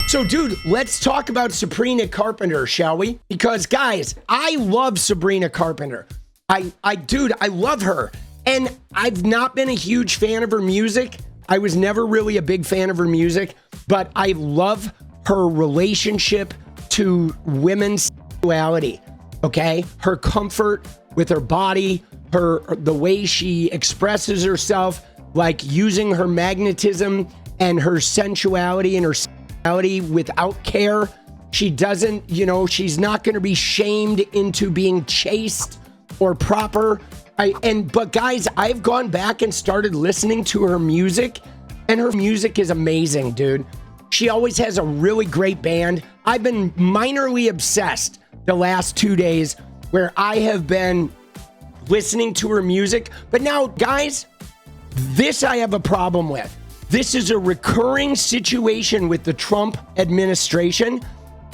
So, dude, let's talk about Sabrina Carpenter, shall we? Because, guys, I love Sabrina Carpenter. Dude, I love her. And I've not been a huge fan of her music. I was never really a big fan of her music, but I love her relationship to women's sexuality, okay? Her comfort with her body, the way she expresses herself, like using her magnetism and her sensuality and her sexuality without care. She doesn't, she's not going to be shamed into being chaste or proper. But guys, I've gone back and started listening to her music, and her music is amazing, dude. She always has a really great band. I've been minorly obsessed the last 2 days where I have been listening to her music. But now, guys, this I have a problem with. This is a recurring situation with the Trump administration.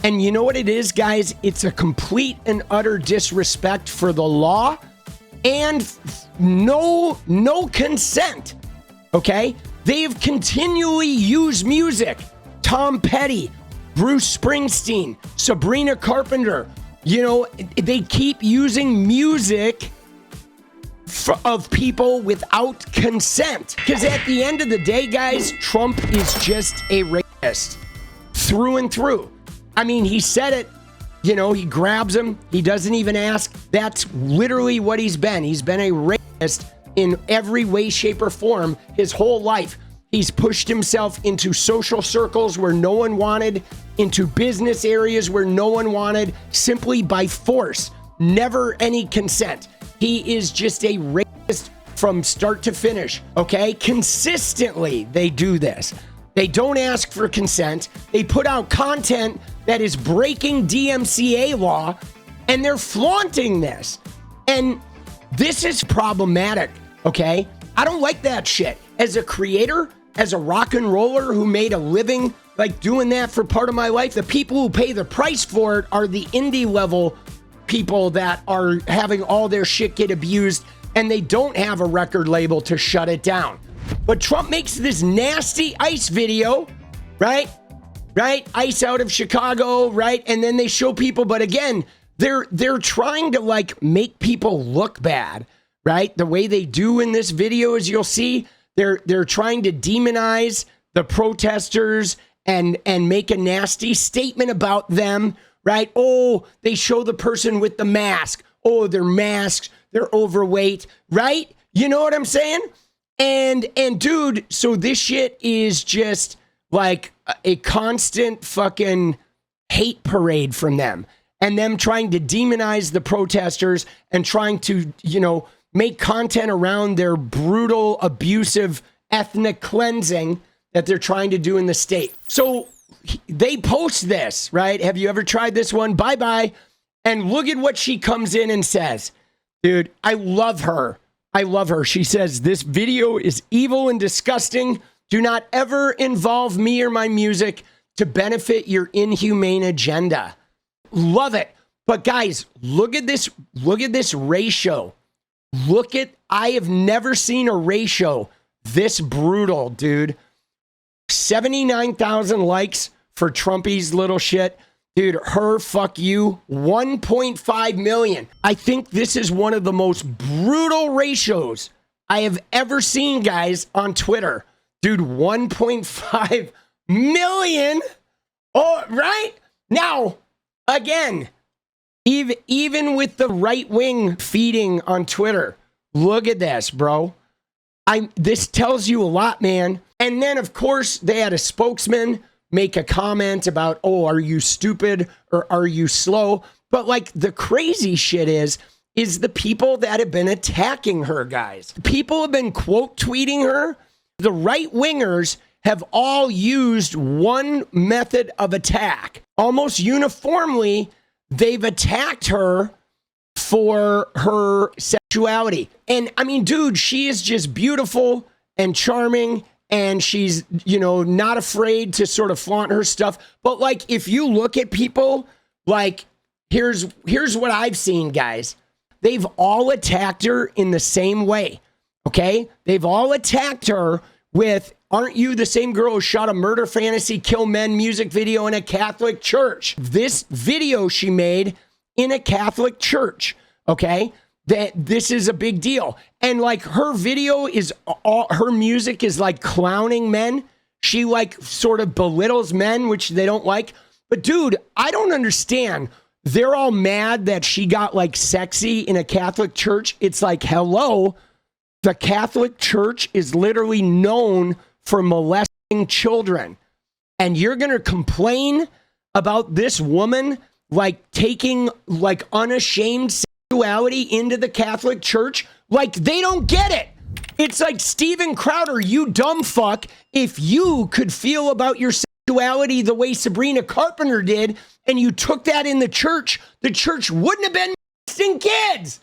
And you know what it is, guys? It's a complete and utter disrespect for the law and no consent, okay? They've continually used music. Tom Petty, Bruce Springsteen, Sabrina Carpenter, they keep using music of people without consent. Because at the end of the day, guys, Trump is just a racist through and through. I mean, he said it, he grabs him. He doesn't even ask. That's literally what he's been. He's been a racist in every way, shape, or form his whole life. He's pushed himself into social circles where no one wanted, into business areas where no one wanted, simply by force, never any consent. He is just a racist from start to finish, okay? Consistently, they do this. They don't ask for consent. They put out content that is breaking DMCA law, and they're flaunting this. And this is problematic, okay? I don't like that shit. As a creator, as a rock and roller who made a living like doing that for part of my life, the people who pay the price for it are the indie level people that are having all their shit get abused, and they don't have a record label to shut it down. But Trump makes this nasty ICE video, right? ICE out of Chicago, right? And then they show people, but again, they're trying to like make people look bad, right? The way they do in this video, as you'll see, they're trying to demonize the protesters and make a nasty statement about them, right? Oh, they show the person with the mask. Oh, they're masked. They're overweight, right? You know what I'm saying? And dude, so this shit is just like a constant fucking hate parade from them, and them trying to demonize the protesters and trying to, make content around their brutal, abusive ethnic cleansing that they're trying to do in the state. So they post this, right? Have you ever tried this one? Bye-bye. And look at what she comes in and says. Dude, I love her. She says, this video is evil and disgusting. Do not ever involve me or my music to benefit your inhumane agenda. Love it. But guys, look at this ratio. I have never seen a ratio this brutal, dude. 79,000 likes for Trumpy's little shit. Dude, her fuck you, 1.5 million. I think this is one of the most brutal ratios I have ever seen, guys, on Twitter. Dude, 1.5 million. Oh, right? Now, again, even with the right wing feeding on Twitter, look at this, bro. This tells you a lot, man. And then, of course, they had a spokesman make a comment about, oh, are you stupid or are you slow? But like the crazy shit is the people that have been attacking her, guys. People have been quote tweeting her. The right wingers have all used one method of attack. Almost uniformly, they've attacked her for her sexuality. And I mean, dude, she is just beautiful and charming. And she's, not afraid to sort of flaunt her stuff. But like, if you look at people, like, here's what I've seen, guys. They've all attacked her in the same way. Okay? They've all attacked her with Aren't you the same girl who shot a murder fantasy kill men music video in a Catholic church? This video she made in a Catholic church, okay? That this is a big deal. And like her video is, her music is like clowning men. She like sort of belittles men, which they don't like. But dude, I don't understand. They're all mad that she got like sexy in a Catholic church. It's like, hello, the Catholic Church is literally known for molesting children. And you're going to complain about this woman like taking like unashamed sexuality into the Catholic Church? Like they don't get it. It's like, Steven Crowder, you dumb fuck. If you could feel about your sexuality the way Sabrina Carpenter did, and you took that in the church wouldn't have been molesting kids.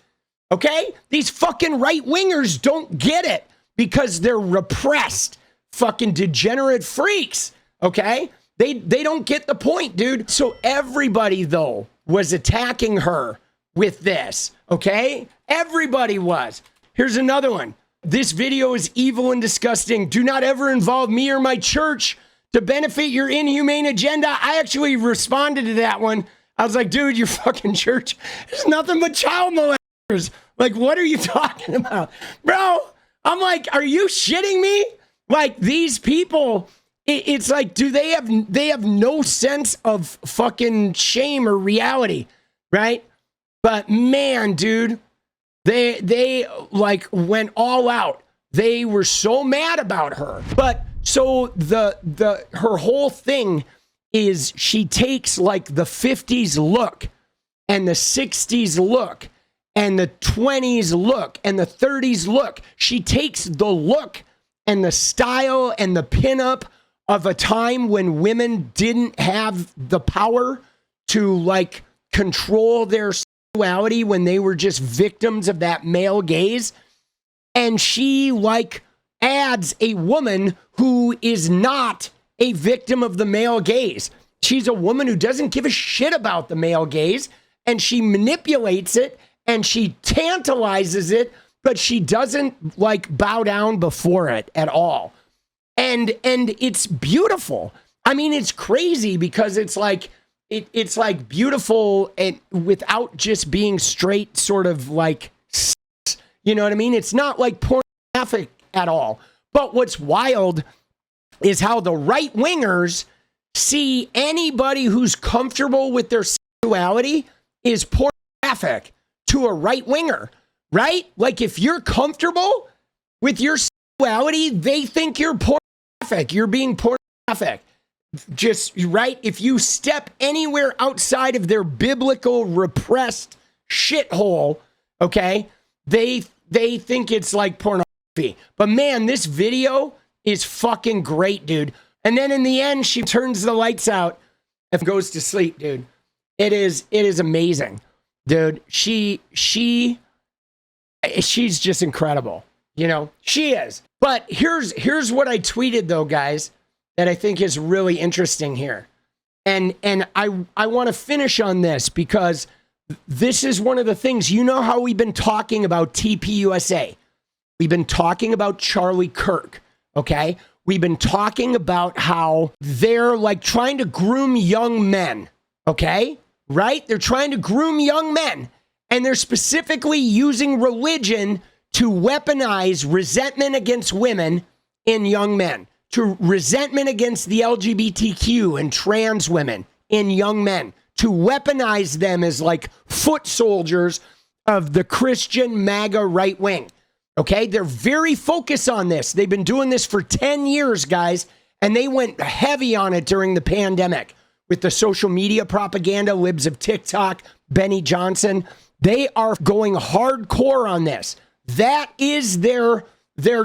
Okay? These fucking right-wingers don't get it because they're repressed fucking degenerate freaks. Okay? They don't get the point, dude. So everybody, though, was attacking her with this. Okay? Everybody was. Here's another one. This video is evil and disgusting. Do not ever involve me or my church to benefit your inhumane agenda. I actually responded to that one. I was like, dude, your fucking church is nothing but child molesters. Like, what are you talking about? Bro, I'm like, are you shitting me? Like, these people, it's like, do they have no sense of fucking shame or reality, right? But man, dude, they like went all out. They were so mad about her. But so her whole thing is she takes like the 50s look and the 60s look and the 20s look and the 30s look. She takes the look and the style and the pinup of a time when women didn't have the power to like control their sexuality, when they were just victims of that male gaze. And she like adds a woman who is not a victim of the male gaze. She's a woman who doesn't give a shit about the male gaze, and she manipulates it and she tantalizes it, but she doesn't like bow down before it at all. And it's beautiful. I mean, it's crazy because it's like it's like beautiful and without just being straight sort of like, you know what I mean? It's not like pornographic at all. But what's wild is how the right wingers see anybody who's comfortable with their sexuality is pornographic to a right winger, right? Like if you're comfortable with your sexuality, they think you're pornographic. You're being pornographic. Just right. If you step anywhere outside of their biblical repressed shithole, okay, they think it's like pornography. But man, this video is fucking great, dude. And then in the end, she turns the lights out and goes to sleep, dude. It is amazing, dude. She's just incredible. You know, she is. But here's what I tweeted though, guys, that I think is really interesting here. And I want to finish on this because this is one of the things. You know how we've been talking about TPUSA. We've been talking about Charlie Kirk, okay? We've been talking about how they're like trying to groom young men, okay? Right? They're trying to groom young men. And they're specifically using religion to weaponize resentment against women in young men, to resentment against the LGBTQ and trans women in young men, to weaponize them as like foot soldiers of the Christian MAGA right wing. Okay, they're very focused on this. They've been doing this for 10 years, guys, and they went heavy on it during the pandemic with the social media propaganda, libs of TikTok, Benny Johnson. They are going hardcore on this. That is their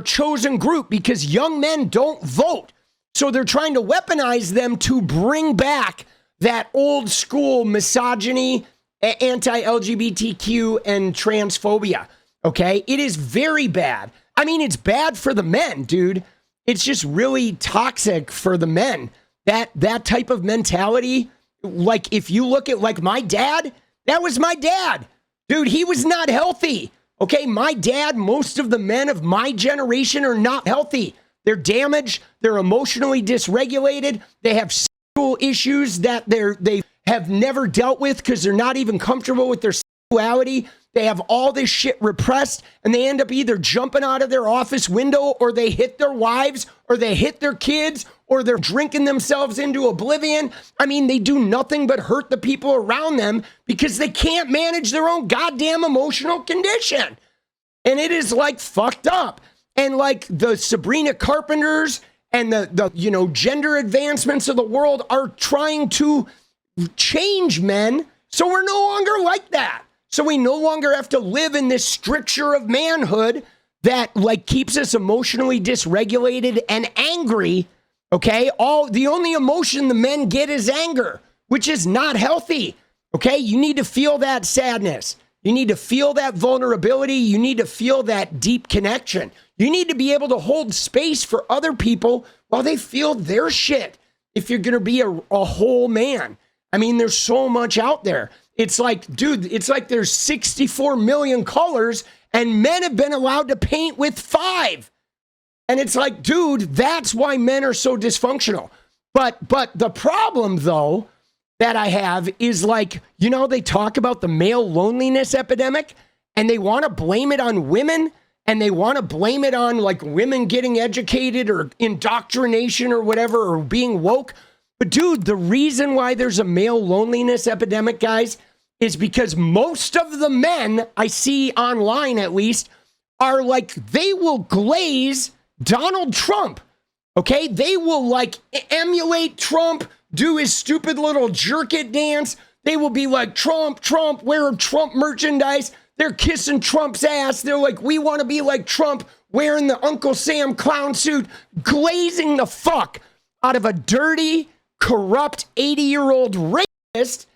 chosen group because young men don't vote. So they're trying to weaponize them to bring back that old school misogyny, anti-LGBTQ, and transphobia. Okay, it is very bad. I mean, it's bad for the men, dude. It's just really toxic for the men. That type of mentality, like if you look at like my dad, that was my dad. Dude, he was not healthy. Okay, my dad, most of the men of my generation are not healthy. They're damaged. They're emotionally dysregulated. They have sexual issues that they have never dealt with because they're not even comfortable with their sexuality. They have all this shit repressed, and they end up either jumping out of their office window, or they hit their wives, or they hit their kids, or they're drinking themselves into oblivion. I mean, they do nothing but hurt the people around them because they can't manage their own goddamn emotional condition. And it is like fucked up. And like the Sabrina Carpenters and the gender advancements of the world are trying to change men, so we're no longer like that. So we no longer have to live in this stricture of manhood that like keeps us emotionally dysregulated and angry. Okay. The only emotion the men get is anger, which is not healthy. Okay. You need to feel that sadness. You need to feel that vulnerability. You need to feel that deep connection. You need to be able to hold space for other people while they feel their shit. If you're going to be a whole man, I mean, there's so much out there. It's like, dude, it's like there's 64 million colors and men have been allowed to paint with 5. And it's like, dude, that's why men are so dysfunctional. But the problem, though, that I have is like, they talk about the male loneliness epidemic and they want to blame it on women, and they want to blame it on like women getting educated or indoctrination or whatever, or being woke. But dude, the reason why there's a male loneliness epidemic, guys, is because most of the men I see online, at least, are like, they will glaze Donald Trump. Okay. They will like emulate Trump, do his stupid little jerk it dance. They will be like, Trump, wear Trump merchandise. They're kissing Trump's ass. They're like, we want to be like Trump, wearing the Uncle Sam clown suit, glazing the fuck out of a dirty, corrupt 80-year-old rapist.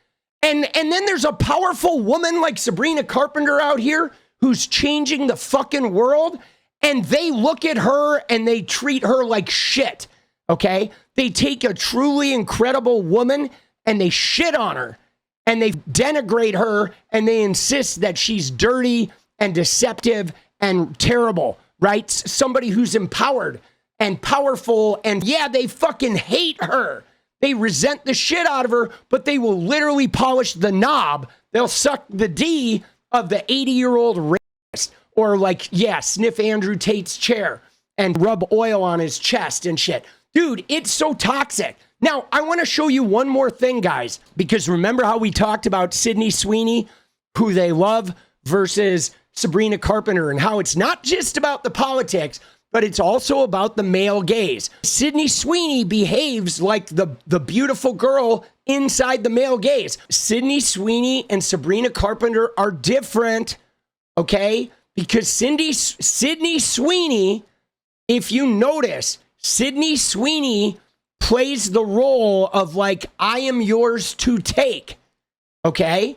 And then there's a powerful woman like Sabrina Carpenter out here who's changing the fucking world. And they look at her and they treat her like shit. Okay. They take a truly incredible woman and they shit on her and they denigrate her and they insist that she's dirty and deceptive and terrible, right? Somebody who's empowered and powerful. And yeah, they fucking hate her. They resent the shit out of her, but they will literally polish the knob. They'll suck the D of the 80-year-old rapist, or like, sniff Andrew Tate's chair and rub oil on his chest and shit. Dude, it's so toxic. Now, I want to show you one more thing, guys, because remember how we talked about Sydney Sweeney, who they love, versus Sabrina Carpenter, and how it's not just about the politics, but it's also about the male gaze. Sydney Sweeney behaves like the beautiful girl inside the male gaze. Sydney Sweeney and Sabrina Carpenter are different, okay? Because Sydney Sweeney, if you notice, Sydney Sweeney plays the role of like, I am yours to take, okay?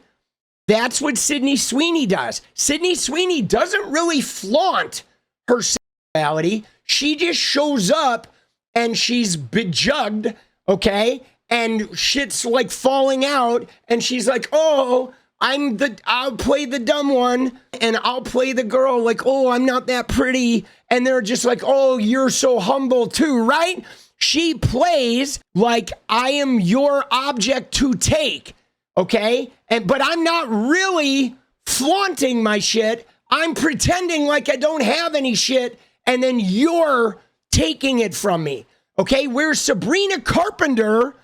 That's what Sydney Sweeney does. Sydney Sweeney doesn't really flaunt her sexuality. She just shows up and she's bejugged, okay? And shit's like falling out and she's like, oh, I'll play the dumb one and I'll play the girl like, oh, I'm not that pretty. And they're just like, oh, you're so humble too, right? She plays like I am your object to take, okay? But I'm not really flaunting my shit. I'm pretending like I don't have any shit, and then you're taking it from me, okay? Where Sabrina Carpenter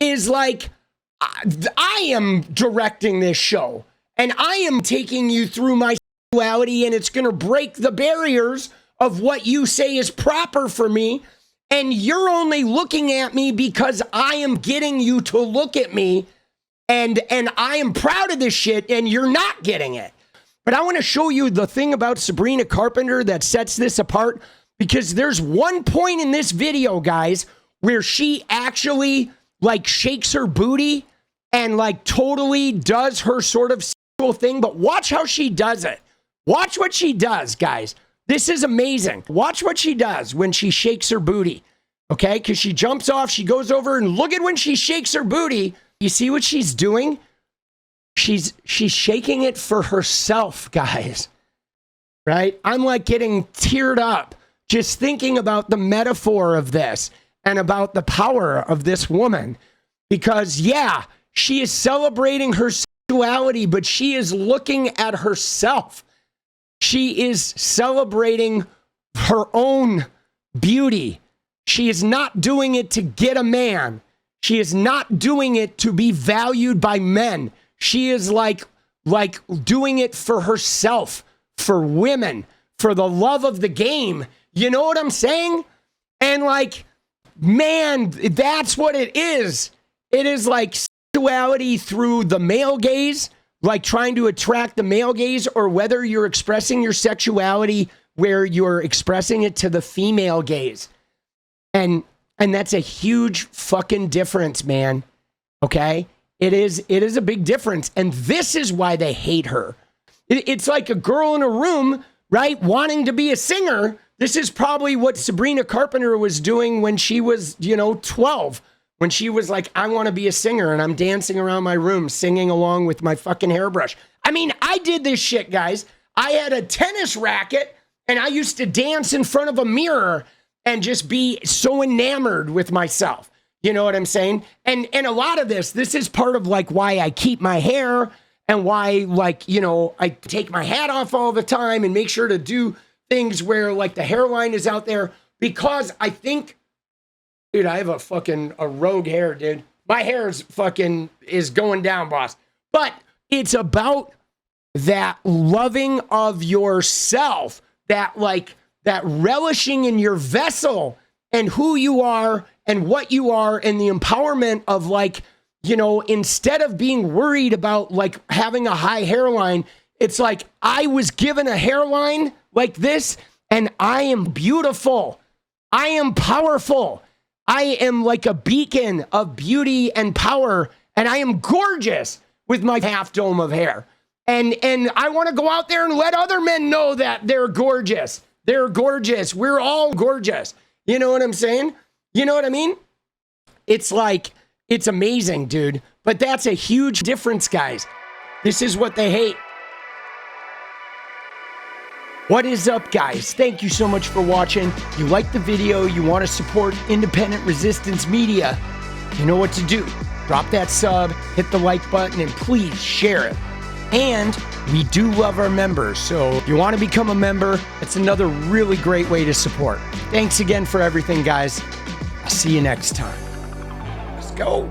is like, I am directing this show, and I am taking you through my sexuality, and it's going to break the barriers of what you say is proper for me, and you're only looking at me because I am getting you to look at me, and I am proud of this shit, and you're not getting it. But I want to show you the thing about Sabrina Carpenter that sets this apart, because there's one point in this video, guys, where she actually like shakes her booty and like totally does her sort of sexual thing. But watch how she does it. Watch what she does, guys. This is amazing. Watch what she does when she shakes her booty. Okay, because she jumps off, she goes over, and look at when she shakes her booty. You see what she's doing? She's shaking it for herself, guys. Right? I'm like getting teared up just thinking about the metaphor of this and about the power of this woman. Because, yeah, she is celebrating her sexuality, but she is looking at herself. She is celebrating her own beauty. She is not doing it to get a man. She is not doing it to be valued by men. She is like doing it for herself, for women, for the love of the game. You know what I'm saying? And like, man, that's what it is. It is like sexuality through the male gaze, like trying to attract the male gaze, or whether you're expressing your sexuality where you're expressing it to the female gaze. And that's a huge fucking difference, man. Okay? It is a big difference. And this is why they hate her. It's like a girl in a room, right? Wanting to be a singer. This is probably what Sabrina Carpenter was doing when she was, 12. When she was like, I want to be a singer, and I'm dancing around my room, singing along with my fucking hairbrush. I mean, I did this shit, guys. I had a tennis racket, and I used to dance in front of a mirror and just be so enamored with myself. You know what I'm saying? And a lot of this is part of like why I keep my hair, and why, like, I take my hat off all the time and make sure to do things where like the hairline is out there, because I think, dude, I have a rogue hair, dude. My hair is going down, boss. But it's about that loving of yourself, that relishing in your vessel and who you are and what you are, and the empowerment of like, instead of being worried about like having a high hairline, it's like, I was given a hairline like this, and I am beautiful. I am powerful. I am like a beacon of beauty and power, and I am gorgeous with my half dome of hair. And I want to go out there and let other men know that they're gorgeous. They're gorgeous. We're all gorgeous. You know what I'm saying? You know what I mean? It's like, it's amazing, dude. But that's a huge difference, guys. This is what they hate. What is up, guys? Thank you so much for watching. You like the video, you want to support independent resistance media, you know what to do. Drop that sub, hit the like button, and please share it. And we do love our members, so if you want to become a member, it's another really great way to support. Thanks again for everything, guys. I'll see you next time. Let's go.